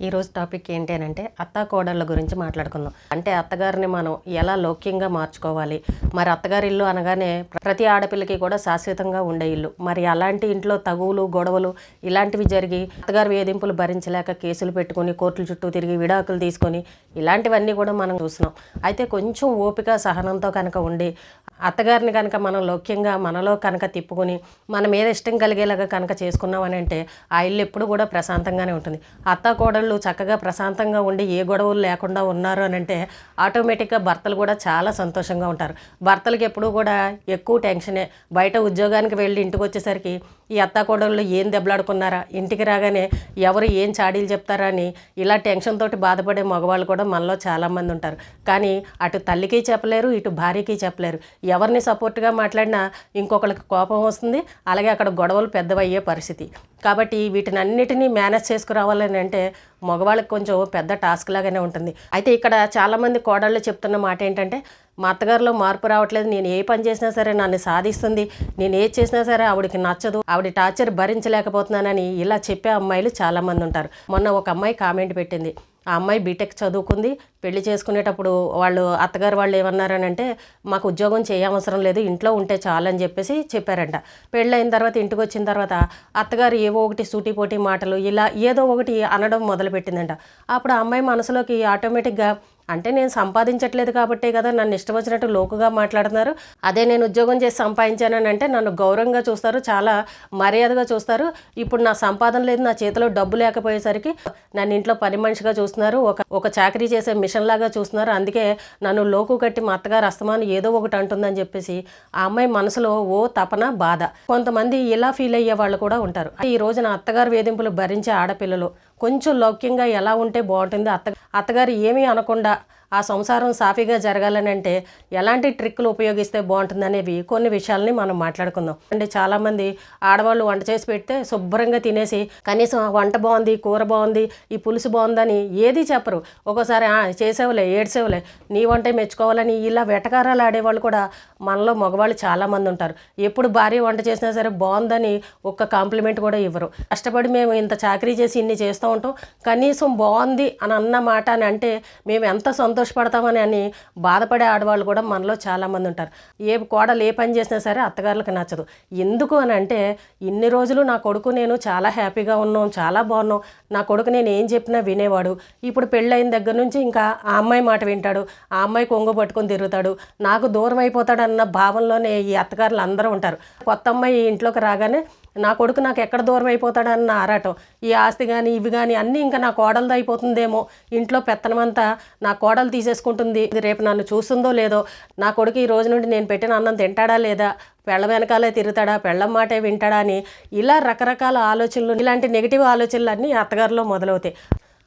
ఈరోజు టాపిక్ ఏంటి అని అంటే అత్తాకోడళ్ళ గురించి మాట్లాడుకుందాం. అంటే అత్తగారిని మనం ఎలా లౌక్యంగా మార్చుకోవాలి. మరి అత్తగారి ఇల్లు అనగానే ప్రతి ఆడపిల్లకి కూడా శాశ్వతంగా ఉండే ఇల్లు. మరి అలాంటి ఇంట్లో తగువులు గొడవలు ఇలాంటివి జరిగి అత్తగారి వేధింపులు భరించలేక కేసులు పెట్టుకుని కోర్టుల చుట్టూ తిరిగి విడాకులు తీసుకొని ఇలాంటివన్నీ కూడా మనం చూస్తున్నాం. అయితే కొంచెం ఓపిక సహనంతో కనుక ఉండి అత్తగారిని కనుక మనం లౌక్యంగా మనలో కనుక తిప్పుకొని మన మీద ఇష్టం కలిగేలాగా కనుక చేసుకున్నామని అంటే ఆ ఇల్లు ఎప్పుడు కూడా ప్రశాంతంగానే ఉంటుంది. అత్తాకోడళ్ళు చక్కగా ప్రశాంతంగా ఉండి ఏ గొడవలు లేకుండా ఉన్నారు అని అంటే ఆటోమేటిక్గా భర్తలు కూడా చాలా సంతోషంగా ఉంటారు. భర్తలకి ఎప్పుడూ కూడా ఎక్కువ టెన్షనే. బయట ఉద్యోగానికి వెళ్ళి ఇంటికి వచ్చేసరికి ఈ అత్తాకోడళ్ళు ఏం దెబ్బలాడుకున్నారా, ఇంటికి రాగానే ఎవరు ఏం చాడీలు చెప్తారా అని ఇలా టెన్షన్ తోటి బాధపడే మగవాళ్ళు కూడా మనలో చాలామంది ఉంటారు. కానీ అటు తల్లికి చెప్పలేరు, ఇటు భార్యకి చెప్పలేరు. ఎవరిని సపోర్ట్గా మాట్లాడినా ఇంకొకరికి కోపం వస్తుంది, అలాగే అక్కడ గొడవలు పెద్దవయ్యే పరిస్థితి. కాబట్టి వీటినన్నిటినీ మేనేజ్ చేసుకురావాలని అంటే మగవాళ్ళకి కొంచెం పెద్ద టాస్క్ లాగానే ఉంటుంది. అయితే ఇక్కడ చాలామంది కోడళ్ళు చెప్తున్న మాట ఏంటంటే, మా అత్తగారిలో మార్పు రావట్లేదు, నేను ఏ పని చేసినా సరే నన్ను సాధిస్తుంది, నేను ఏది చేసినా సరే ఆవిడకి నచ్చదు, ఆవిడ టార్చర్ భరించలేకపోతున్నానని ఇలా చెప్పే అమ్మాయిలు చాలామంది ఉంటారు. మొన్న ఒక అమ్మాయి కామెంట్ పెట్టింది. ఆ అమ్మాయి బీటెక్ చదువుకుంది. పెళ్లి చేసుకునేటప్పుడు అత్తగారు వాళ్ళు ఏమన్నారని అంటే, మాకు ఉద్యోగం చేయవసరం లేదు, ఇంట్లో ఉంటే చాలని చెప్పేసి చెప్పారంట. పెళ్ళైన తర్వాత ఇంటికి వచ్చిన తర్వాత అత్తగారు ఏవో ఒకటి సూటిపోటి మాటలు ఇలా ఏదో ఒకటి అనడం మొదలుపెట్టిందంట. అప్పుడు ఆ అమ్మాయి మనసులోకి ఆటోమేటిక్గా, అంటే నేను సంపాదించట్లేదు కాబట్టే కదా నన్ను ఇష్టం వచ్చినట్టు లోకుగా మాట్లాడుతున్నారు, అదే నేను ఉద్యోగం చేసి సంపాదించానని అంటే నన్ను గౌరవంగా చూస్తారు, చాలా మర్యాదగా చూస్తారు. ఇప్పుడు నా సంపాదన లేదు, నా చేతిలో డబ్బు లేకపోయేసరికి నన్ను ఇంట్లో పని మనిషిగా చూస్తున్నారు, ఒక చాకరీ చేసే మిషన్ లాగా చూస్తున్నారు, అందుకే నన్ను లోకు కట్టి మా అత్తగారు అస్తమానం ఏదో ఒకటి అంటుందని చెప్పేసి ఆ అమ్మాయి మనసులో ఓ తపన బాధ. కొంతమంది ఇలా ఫీల్ అయ్యే వాళ్ళు కూడా ఉంటారు. ఈ రోజున అత్తగారు వేధింపులు భరించే ఆడపిల్లలు కొంచెం లౌక్యంగా ఎలా ఉంటే బాగుంటుంది, అత్తగారు ఏమీ అనకుండా ఆ సంసారం సాఫీగా జరగాలని అంటే ఎలాంటి ట్రిక్కులు ఉపయోగిస్తే బాగుంటుంది అనేవి కొన్ని విషయాలని మనం మాట్లాడుకుందాం. అంటే చాలామంది ఆడవాళ్ళు వంట చేసి పెడితే శుభ్రంగా తినేసి కనీసం వంట బాగుంది, కూర బాగుంది, ఈ పులుసు బాగుందని ఏది చెప్పరు. ఒక్కోసారి చేసేవులే, ఏడ్చేవులే, నీ వంటే మెచ్చుకోవాలని ఇలా వెటకారాలు ఆడేవాళ్ళు కూడా మనలో మగవాళ్ళు చాలామంది ఉంటారు. ఎప్పుడు భార్య వంట చేసినా సరే బాగుందని ఒక్క కాంప్లిమెంట్ కూడా ఇవ్వరు. కష్టపడి మేము ఇంత చాకరీ చేసి ఇన్ని చేస్తూ ఉంటాం, కనీసం బాగుంది అని అన్న మాట అని అంటే మేము ఎంత సంతోషపడతామని అని బాధపడే ఆడవాళ్ళు కూడా మనలో చాలామంది ఉంటారు. ఏ కోడలు ఏ పని చేసినా సరే అత్తగారులకు నచ్చదు. ఎందుకు అని అంటే, ఇన్ని రోజులు నా కొడుకు నేను చాలా హ్యాపీగా ఉన్నాం, చాలా బాగున్నాం, నా కొడుకు నేను ఏం చెప్పినా వినేవాడు, ఇప్పుడు పెళ్ళైన దగ్గర నుంచి ఇంకా ఆ అమ్మాయి మాట వింటాడు, ఆ అమ్మాయి కొంగు పట్టుకొని తిరుగుతాడు, నాకు దూరం అయిపోతాడు అన్న భావంలోనే ఈ అత్తగారులు అందరూ ఉంటారు. కొత్త అమ్మాయి ఇంట్లోకి రాగానే నా కొడుకు నాకు ఎక్కడ దూరం అయిపోతాడన్న ఆరాటం, ఈ ఆస్తి కానీ ఇవి కానీ అన్నీ ఇంకా నా కోడలది అయిపోతుందేమో, ఇంట్లో పెత్తనమంతా నా కోడలు తీసేసుకుంటుంది, రేపు నన్ను చూస్తుందో లేదో, నా కొడుకు ఈ రోజు నుండి నేను పెట్టిన అన్నం తింటాడా లేదా, పెళ్ళ వెనకాలే తిరుగుతాడా, పెళ్ళం మాటే వింటాడా అని ఇలా రకరకాల ఆలోచనలు, ఇలాంటి నెగిటివ్ ఆలోచనలు అన్నీ అత్తగారిలో మొదలవుతాయి.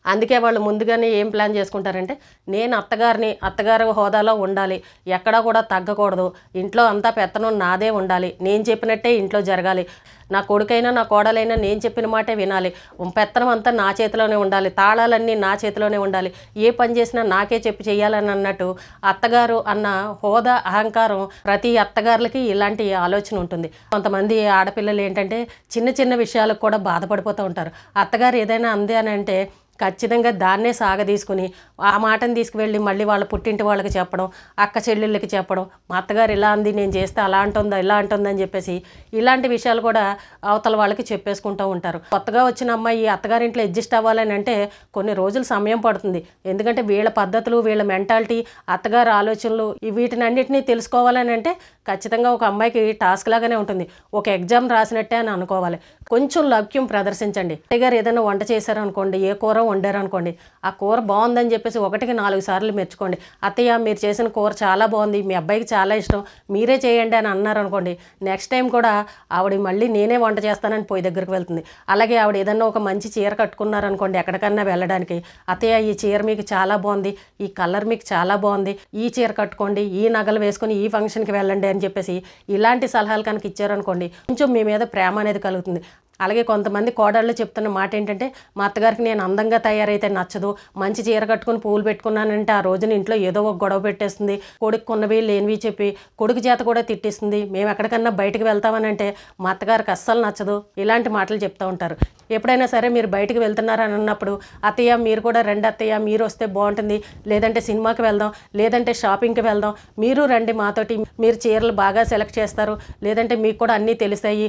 అందుకే వాళ్ళు ముందుగానే ఏం ప్లాన్ చేసుకుంటారంటే, నేను అత్తగారి హోదాలో ఉండాలి, ఎక్కడా కూడా తగ్గకూడదు, ఇంట్లో అంతా పెత్తనం నాదే ఉండాలి, నేను చెప్పినట్టే ఇంట్లో జరగాలి, నా కొడుకైనా నా కోడలైనా నేను చెప్పిన మాటే వినాలి, పెత్తనం అంతా నా చేతిలోనే ఉండాలి, తాళాలన్నీ నా చేతిలోనే ఉండాలి, ఏ పని చేసినా నాకే చెప్పి చేయాలని అన్నట్టు అత్తగారు అన్న హోదా అహంకారం ప్రతి అత్తగారులకి ఇలాంటి ఆలోచన ఉంటుంది. కొంతమంది ఆడపిల్లలు ఏంటంటే చిన్న చిన్న విషయాలకు కూడా బాధపడిపోతూ ఉంటారు. అత్తగారు ఏదైనా అందే అని అంటే ఖచ్చితంగా దాన్నే సాగదీసుకుని ఆ మాటను తీసుకువెళ్ళి మళ్ళీ వాళ్ళ పుట్టింటి వాళ్ళకి చెప్పడం, అక్క చెల్లెళ్ళకి చెప్పడం, మా అత్తగారు ఇలా అంది, నేను చేస్తే అలా అంటుందా ఇలా అంటుందని చెప్పేసి ఇలాంటి విషయాలు కూడా అవతల వాళ్ళకి చెప్పేసుకుంటూ ఉంటారు. కొత్తగా వచ్చిన అమ్మాయి అత్తగారింట్లో అడ్జస్ట్ అవ్వాలని అంటే కొన్ని రోజులు సమయం పడుతుంది. ఎందుకంటే వీళ్ళ పద్ధతులు, వీళ్ళ మెంటాలిటీ, అత్తగారు ఆలోచనలు వీటినన్నిటినీ తెలుసుకోవాలని అంటే ఖచ్చితంగా ఒక అమ్మాయికి టాస్క్ లాగానే ఉంటుంది. ఒక ఎగ్జామ్ రాసినట్టే అని అనుకోవాలి. కొంచెం లౌక్యం ప్రదర్శించండి. అత్తగారు ఏదైనా వంట చేశారనుకోండి, ఏ కూర వండారనుకోండి, ఆ కూర బాగుందని చెప్పేసి 1కి 4 సార్లు మెచ్చుకోండి. అత్తయ్య మీరు చేసిన కూర చాలా బాగుంది, మీ అబ్బాయికి చాలా ఇష్టం, మీరే చేయండి అని అన్నారనుకోండి, నెక్స్ట్ టైం కూడా ఆవిడ మళ్ళీ నేనే వంట చేస్తానని పొయ్యి దగ్గరికి వెళ్తుంది. అలాగే ఆవిడ ఏదన్నా ఒక మంచి చీర కట్టుకున్నారనుకోండి ఎక్కడికన్నా వెళ్ళడానికి, అత్తయ్య ఈ చీర మీకు చాలా బాగుంది, ఈ కలర్ మీకు చాలా బాగుంది, ఈ చీర కట్టుకోండి, ఈ నగలు వేసుకొని ఈ ఫంక్షన్కి వెళ్ళండి అని చెప్పేసి ఇలాంటి సలహాలు కనుక ఇచ్చారనుకోండి కొంచెం మీ మీద ప్రేమ అనేది కలుగుతుంది. అలాగే కొంతమంది కోడళ్ళు చెప్తున్న మాట ఏంటంటే, మా అత్తగారికి నేను అందంగా తయారైతే నచ్చదు, మంచి చీర కట్టుకుని పువ్వులు పెట్టుకున్నానంటే ఆ రోజున ఇంట్లో ఏదో ఒక గొడవ పెట్టేస్తుంది, కొడుకు ఉన్నవి లేనివి చెప్పి కొడుకు చేత కూడా తిట్టిస్తుంది, మేము ఎక్కడికన్నా బయటకు వెళ్తామనంటే మా అత్తగారికి అస్సలు నచ్చదు, ఇలాంటి మాటలు చెప్తూ ఉంటారు. ఎప్పుడైనా సరే మీరు బయటకు వెళ్తున్నారని అన్నప్పుడు, అత్తయ్య మీరు కూడా రండి అత్తయ్య, మీరు వస్తే బాగుంటుంది, లేదంటే సినిమాకి వెళ్దాం, లేదంటే షాపింగ్కి వెళ్దాం, మీరు రండి మాతోటి, మీరు చీరలు బాగా సెలెక్ట్ చేస్తారు, లేదంటే మీకు కూడా అన్నీ తెలుస్తాయి,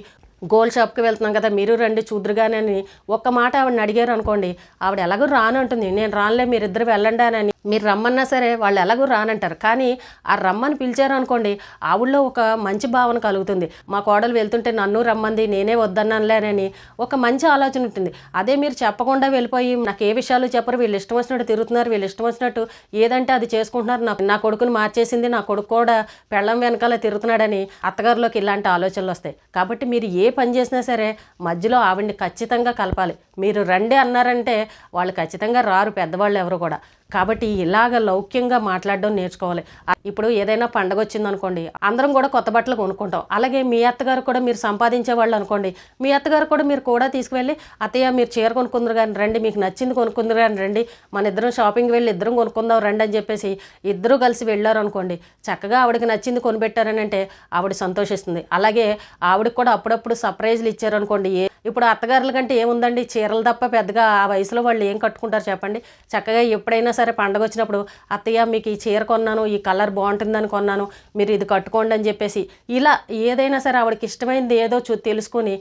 గోల్డ్ షాప్కి వెళ్తున్నాం కదా మీరు రండి చూద్దరుగానే అని ఒక్క మాట ఆవిడని అడిగారు అనుకోండి, ఆవిడ ఎలాగూ రానంటుంది. నేను రానులే మీరిద్దరు వెళ్ళండి అని మీరు రమ్మన్నా సరే వాళ్ళు ఎలాగూ రానంటారు. కానీ ఆ రమ్మని పిలిచారు అనుకోండి, ఆవిడలో ఒక మంచి భావన కలుగుతుంది. మా కోడలు వెళ్తుంటే నన్ను రమ్మంది, నేనే వద్దన్నానులేనని ఒక మంచి ఆలోచన ఉంటుంది. అదే మీరు చెప్పకుండా వెళ్ళిపోయి నాకు ఏ విషయాలు చెప్పరు, వీళ్ళు ఇష్టం వచ్చినట్టు తిరుగుతున్నారు, వీళ్ళు ఇష్టం వచ్చినట్టు ఏదంటే అది చేసుకుంటున్నారు, నా కొడుకుని మార్చేసింది, నా కొడుకు కూడా పెళ్ళం వెనకాల తిరుగుతున్నాడని అత్తగారిలోకి ఇలాంటి ఆలోచనలు వస్తాయి. కాబట్టి మీరు ఏ పని చేసినా సరే మధ్యలో ఆవిడ్ని ఖచ్చితంగా కలపాలి. మీరు రండి అన్నారంటే వాళ్ళు ఖచ్చితంగా రారు, పెద్దవాళ్ళు ఎవరు కూడా. కాబట్టి ఇలాగ లౌక్యంగా మాట్లాడడం నేర్చుకోవాలి. ఇప్పుడు ఏదైనా పండగ వచ్చిందనుకోండి, అందరం కూడా కొత్త బట్టలు కొనుక్కుంటాం. అలాగే మీ అత్తగారు కూడా మీరు సంపాదించే వాళ్ళు అనుకోండి, మీ అత్తగారు కూడా మీరు కూడా తీసుకువెళ్ళి అత్తయ్య మీరు చీర కొనుక్కుందరు కానీ రండి, మీకు నచ్చింది కొనుక్కుందరు కానీ రండి, మన ఇద్దరం షాపింగ్కి వెళ్ళి ఇద్దరం కొనుక్కుందాం రండి అని చెప్పేసి ఇద్దరు కలిసి వెళ్ళారు అనుకోండి, చక్కగా ఆవిడకి నచ్చింది కొనిపెట్టారని అంటే ఆవిడ సంతోషిస్తుంది. అలాగే ఆవిడకి కూడా అప్పుడప్పుడు సర్ప్రైజ్లు ఇచ్చారనుకోండి. ఇప్పుడు అత్తగారుల కంటే ఏముందండి, చీరలు తప్ప పెద్దగా ఆ వయసులో వాళ్ళు ఏం కట్టుకుంటారు చెప్పండి. చక్కగా ఎప్పుడైనా సరే పండగ వచ్చినప్పుడు అత్తయ్య మీకు ఈ చీర కొన్నాను, ఈ కలర్ బాగుంటుందని కొన్నాను, మీరు ఇది కట్టుకోండి అని చెప్పేసి ఇలా ఏదైనా సరే ఆవిడకి ఇష్టమైంది ఏదో తెలుసుకొని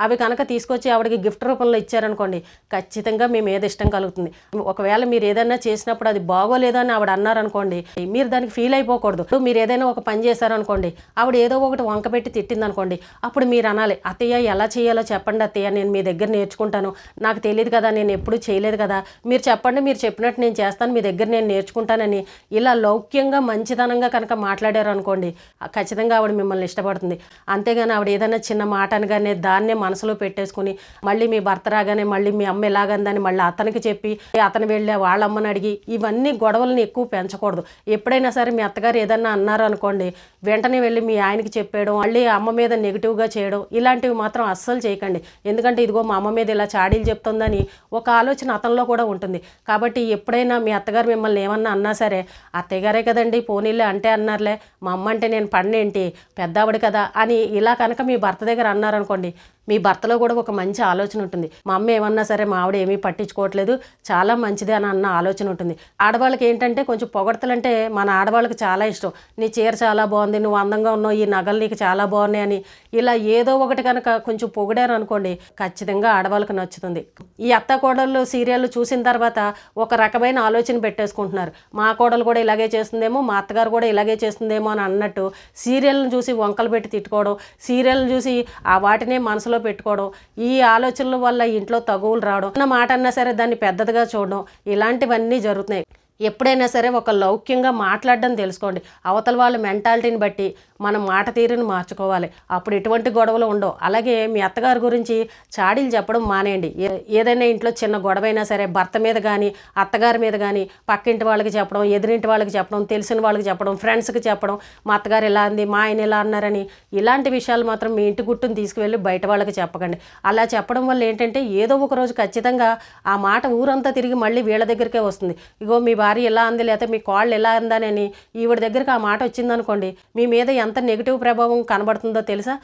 అవి కనుక తీసుకొచ్చి ఆవిడకి గిఫ్ట్ రూపంలో ఇచ్చారనుకోండి, ఖచ్చితంగా మీ మీద ఇష్టం కలుగుతుంది. ఒకవేళ మీరు ఏదైనా చేసినప్పుడు అది బాగోలేదని ఆవిడ అన్నారనుకోండి, మీరు దానికి ఫీల్ అయిపోకూడదు. మీరు ఏదైనా ఒక పని చేశారనుకోండి, ఆవిడ ఏదో ఒకటి వంక పెట్టి తిట్టింది అనుకోండి, అప్పుడు మీరు అనాలి అత్తయ్య ఎలా చేయాలో చెప్పండి అత్తయ్య, నేను మీ దగ్గర నేర్చుకుంటాను, నాకు తెలియదు కదా, నేను ఎప్పుడూ చేయలేదు కదా, మీరు చెప్పండి, మీరు చెప్పినట్టు నేను చేస్తాను, మీ దగ్గర నేను నేర్చుకుంటానని ఇలా లౌక్యంగా మంచితనంగా కనుక మాట్లాడారు అనుకోండి, ఖచ్చితంగా ఆవిడ మిమ్మల్ని ఇష్టపడుతుంది. అంతేగాని ఆవిడ ఏదైనా చిన్న మాట అనగానే దాన్నే మనసులో పెట్టేసుకుని మళ్ళీ మీ భర్త రాగానే మళ్ళీ మీ అమ్మ ఎలాగందని మళ్ళీ అతనికి చెప్పి అతను వెళ్ళే వాళ్ళ అమ్మని అడిగి ఇవన్నీ గొడవలను ఎక్కువ పెంచకూడదు. ఎప్పుడైనా సరే మీ అత్తగారు ఏదన్నా అన్నారు అనుకోండి, వెంటనే వెళ్ళి మీ ఆయనకి చెప్పేయడం, మళ్ళీ అమ్మ మీద నెగిటివ్గా చేయడం, ఇలాంటివి మాత్రం అస్సలు చేయకండి. ఎందుకంటే ఇదిగో మా అమ్మ మీద ఇలా చాడీలు చెప్తుందని ఒక ఆలోచన అతనిలో కూడా ఉంటుంది. కాబట్టి ఎప్పుడైనా మీ అత్తగారు మిమ్మల్ని ఏమన్నా అన్నా సరే, అత్తయ్యగారే కదండి పోనీలే అంటే అన్నారులే, మా అమ్మ అంటే నేను పన్నేంటి, పెద్దావిడ కదా అని ఇలా కనుక మీ భర్త దగ్గర అన్నారనుకోండి, మీ భర్తలో కూడా ఒక మంచి ఆలోచన ఉంటుంది. మా అమ్మ ఏమన్నా సరే మా ఆవిడ ఏమీ పట్టించుకోవట్లేదు, చాలా మంచిది అని అన్న ఆలోచన ఉంటుంది. ఆడవాళ్ళకి ఏంటంటే కొంచెం పొగడతలంటే మన ఆడవాళ్ళకి చాలా ఇష్టం. నీ చీర చాలా బాగుంది, నువ్వు అందంగా ఉన్నావు, ఈ నగలు నీకు చాలా బాగున్నాయి అని ఇలా ఏదో ఒకటి కనుక కొంచెం పొగిడారు అనుకోండి, ఖచ్చితంగా ఆడవాళ్ళకి నచ్చుతుంది. ఈ అత్త కోడళ్ళు సీరియల్ చూసిన తర్వాత ఒక రకమైన ఆలోచన పెట్టేసుకుంటున్నారు, మా కోడలు కూడా ఇలాగే చేస్తుందేమో, మా అత్తగారు కూడా ఇలాగే చేస్తుందేమో అని అన్నట్టు సీరియల్ని చూసి వంకలు పెట్టి తిట్టుకోవడం, సీరియల్ని చూసి ఆ వాటినే మనసులో పెట్టుకోవడం, ఈ ఆలోచనల వల్ల ఇంట్లో తగువులు రావడం, అన్న మాట అన్నా సరే దాన్ని పెద్దదిగా చూడడం, ఇలాంటివన్నీ జరుగుతున్నాయి. ఎప్పుడైనా సరే ఒక లౌక్యంగా మాట్లాడడం తెలుసుకోండి. అవతల వాళ్ళ మెంటాలిటీని బట్టి మనం మాట తీరుని మార్చుకోవాలి, అప్పుడు ఎటువంటి గొడవలు ఉండవు. అలాగే మీ అత్తగారి గురించి చాడీలు చెప్పడం మానేయండి. ఏదైనా ఇంట్లో చిన్న గొడవైనా సరే భర్త మీద కానీ అత్తగారి మీద కానీ పక్కింటి వాళ్ళకి చెప్పడం, ఎదురింటి వాళ్ళకి చెప్పడం, తెలిసిన వాళ్ళకి చెప్పడం, ఫ్రెండ్స్కి చెప్పడం, మా అత్తగారు ఇలా అంది, మా ఆయన ఇలా అన్నారని ఇలాంటి విషయాలు మాత్రం మీ ఇంటి గుట్టును తీసుకువెళ్ళి బయట వాళ్ళకి చెప్పకండి. అలా చెప్పడం వల్ల ఏంటంటే ఏదో ఒక రోజు ఖచ్చితంగా ఆ మాట ఊరంతా తిరిగి మళ్ళీ వీళ్ళ దగ్గరికే వస్తుంది. ఇగో మీ భార్య ఎలా అంది, లేకపోతే మీ కాళ్ళు ఎలా అందానని ఈవిడ దగ్గరికి ఆ మాట వచ్చిందనుకోండి, మీ మీద ఎంత నెగిటివ్ ప్రభావం కనబడుతుందో తెలుసా.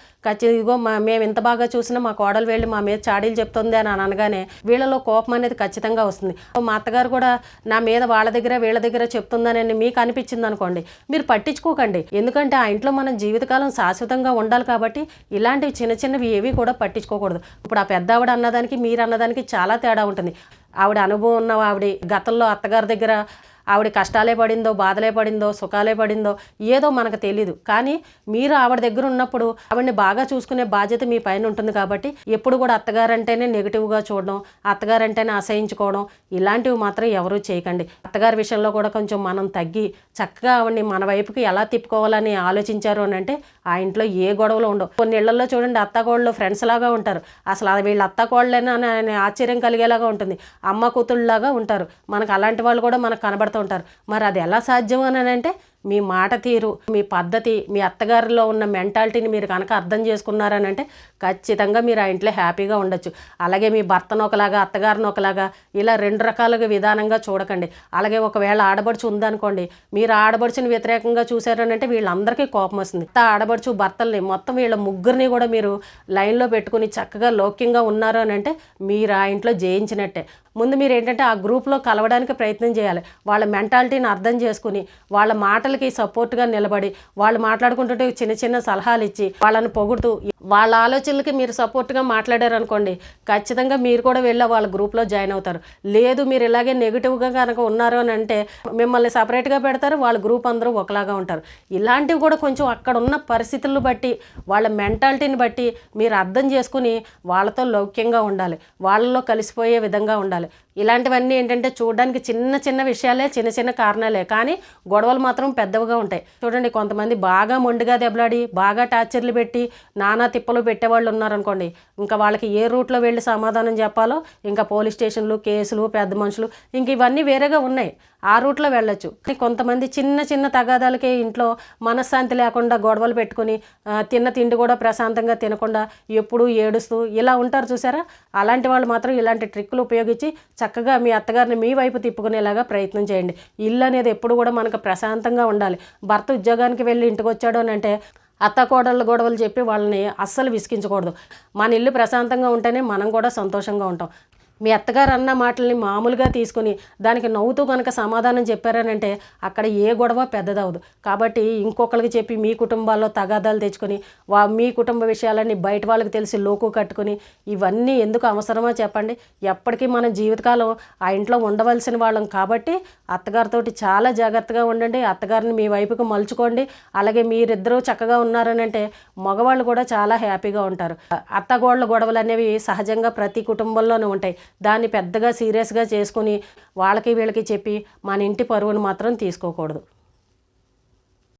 ఇదిగో మేము ఇంత బాగా చూసినా మా కోడలు వెళ్ళి మా మీద చాడీలు చెప్తుంది అని అనగానే వీళ్ళలో కోపం అనేది ఖచ్చితంగా వస్తుంది. మా అత్తగారు కూడా నా మీద వాళ్ళ దగ్గర వీళ్ళ దగ్గర చెప్తుందని మీకు అనిపించింది అనుకోండి, మీరు పట్టించుకోకండి. ఎందుకంటే ఆ ఇంట్లో మనం జీవితకాలం శాశ్వతంగా ఉండాలి కాబట్టి ఇలాంటివి చిన్న చిన్నవి ఏవి కూడా పట్టించుకోకూడదు. ఇప్పుడు ఆ పెద్ద ఆవిడ అన్నదానికి మీరు అన్నదానికి చాలా తేడా ఉంటుంది. ఆవిడ అనుభవం ఉన్న ఆవిడ గతంలో అత్తగారి దగ్గర ఆవిడ కష్టాలే పడిందో, బాధలే పడిందో, సుఖాలే పడిందో ఏదో మనకు తెలీదు. కానీ మీరు ఆవిడ దగ్గర ఉన్నప్పుడు ఆవిడని బాగా చూసుకునే బాధ్యత మీ పైన ఉంటుంది. కాబట్టి ఎప్పుడు కూడా అత్తగారంటేనే నెగిటివ్గా చూడడం, అత్తగారంటేనే అసహించుకోవడం ఇలాంటివి మాత్రం ఎవరూ చేయకండి. అత్తగారి విషయంలో కూడా కొంచెం మనం తగ్గి చక్కగా ఆవిడని మన వైపుకి ఎలా తిప్పుకోవాలని ఆలోచించారు అని అంటే ఆ ఇంట్లో ఏ గొడవలు ఉండవు. కొన్ని ఇళ్లలో చూడండి అత్తకోళ్ళు ఫ్రెండ్స్ లాగా ఉంటారు. అసలు అది వీళ్ళ అత్తకోళ్ళేనా అని ఆశ్చర్యం కలిగేలాగా ఉంటుంది. అమ్మ కూతుళ్ళలాగా ఉంటారు. మనకు అలాంటి వాళ్ళు కూడా మనకు కనబడుతూ ఉంటారు. మరి అది ఎలా సాధ్యం అని అంటే మీ మాట తీరు, మీ పద్ధతి, మీ అత్తగారిలో ఉన్న మెంటాలిటీని మీరు కనుక అర్థం చేసుకున్నారని అంటే ఖచ్చితంగా మీరు ఆ ఇంట్లో హ్యాపీగా ఉండొచ్చు. అలాగే మీ భర్తను ఒకలాగా, అత్తగారిని ఒకలాగా, ఇలా 2 రకాలుగా విధానంగా చూడకండి. అలాగే ఒకవేళ ఆడబడుచు ఉందనుకోండి, మీరు ఆడబడుచుని వ్యతిరేకంగా చూశారని అంటే వీళ్ళందరికీ కోపం వస్తుంది. ఆడబడుచు భర్తల్ని మొత్తం వీళ్ళ ముగ్గురిని కూడా మీరు లైన్లో పెట్టుకుని చక్కగా లౌక్యంగా ఉన్నారు అని అంటే మీరు ఆ ఇంట్లో జయించినట్టే. ముందు మీరు ఏంటంటే ఆ గ్రూప్లో కలవడానికి ప్రయత్నం చేయాలి. వాళ్ళ మెంటాలిటీని అర్థం చేసుకుని వాళ్ళ మాటలకి సపోర్ట్గా నిలబడి వాళ్ళు మాట్లాడుకుంటుంటే చిన్న చిన్న సలహాలు ఇచ్చి వాళ్ళని పొగుడుతూ వాళ్ళ ఆలోచనలకి మీరు సపోర్ట్గా మాట్లాడారనుకోండి, ఖచ్చితంగా మీరు కూడా వెళ్ళి వాళ్ళ గ్రూప్లో జాయిన్ అవుతారు. లేదు మీరు ఇలాగే నెగిటివ్గా కనుక ఉన్నారు అని అంటే మిమ్మల్ని సపరేట్గా పెడతారు, వాళ్ళ గ్రూప్ అందరూ ఒకలాగా ఉంటారు. ఇలాంటివి కూడా కొంచెం అక్కడ ఉన్న పరిస్థితులను బట్టి వాళ్ళ మెంటాలిటీని బట్టి మీరు అర్థం చేసుకుని వాళ్ళతో లౌక్యంగా ఉండాలి, వాళ్ళలో కలిసిపోయే విధంగా ఉండాలి. ఇలాంటివన్నీ ఏంటంటే చూడడానికి చిన్న చిన్న విషయాలే, చిన్న చిన్న కారణాలే, కానీ గొడవలు మాత్రం పెద్దవిగా ఉంటాయి. చూడండి, కొంతమంది బాగా మొండిగా దెబ్బలాడి బాగా టార్చర్లు పెట్టి నానా తిప్పలు పెట్టేవాళ్ళు ఉన్నారనుకోండి, ఇంకా వాళ్ళకి ఏ రూట్లో వెళ్ళి సమాధానం చెప్పాలో ఇంకా పోలీస్ స్టేషన్లు, కేసులు, పెద్ద మనుషులు ఇంక ఇవన్నీ వేరేగా ఉన్నాయి, ఆ రూట్లో వెళ్ళొచ్చు. కానీ కొంతమంది చిన్న చిన్న తగాదాలకే ఇంట్లో మనశ్శాంతి లేకుండా గొడవలు పెట్టుకుని తిన్న తిండి కూడా ప్రశాంతంగా తినకుండా ఎప్పుడూ ఏడుస్తూ ఇలా ఉంటారు చూసారా. అలాంటి వాళ్ళు మాత్రం ఇలాంటి ట్రిక్కులు ఉపయోగించి చక్కగా మీ అత్తగారిని మీ వైపు తిప్పుకునేలాగా ప్రయత్నం చేయండి. ఇల్లు అనేది ఎప్పుడు కూడా మనకు ప్రశాంతంగా ఉండాలి. భర్త ఉద్యోగానికి వెళ్ళి ఇంటికి వచ్చాడు అని అంటే అత్త కోడళ్ళ గొడవలు చెప్పి వాళ్ళని అస్సలు విసిగించకూడదు. మన ఇల్లు ప్రశాంతంగా ఉంటేనే మనం కూడా సంతోషంగా ఉంటాం. మీ అత్తగారు అన్న మాటల్ని మామూలుగా తీసుకుని దానికి నవ్వుతూ కనుక సమాధానం చెప్పారనంటే అక్కడ ఏ గొడవ పెద్దదవదు. కాబట్టి ఇంకొకరికి చెప్పి మీ కుటుంబాల్లో తగాదాలు తెచ్చుకొని మీ కుటుంబ విషయాలన్నీ బయట వాళ్ళకి తెలిసి లోకు కట్టుకుని ఇవన్నీ ఎందుకు అవసరమో చెప్పండి. ఎప్పటికీ మనం జీవితకాలం ఆ ఇంట్లో ఉండవలసిన వాళ్ళం కాబట్టి అత్తగారితోటి చాలా జాగ్రత్తగా ఉండండి. అత్తగారిని మీ వైపుకు మలుచుకోండి. అలాగే మీరిద్దరూ చక్కగా ఉన్నారనంటే మగవాళ్ళు కూడా చాలా హ్యాపీగా ఉంటారు. అత్తగోళ్ళ గొడవలు అనేవి సహజంగా ప్రతి కుటుంబంలోనూ ఉంటాయి. దాన్ని పెద్దగా సీరియస్గా చేసుకుని వాళ్ళకి వీళ్ళకి చెప్పి మన ఇంటి పరువును మాత్రం తీసుకోకూడదు.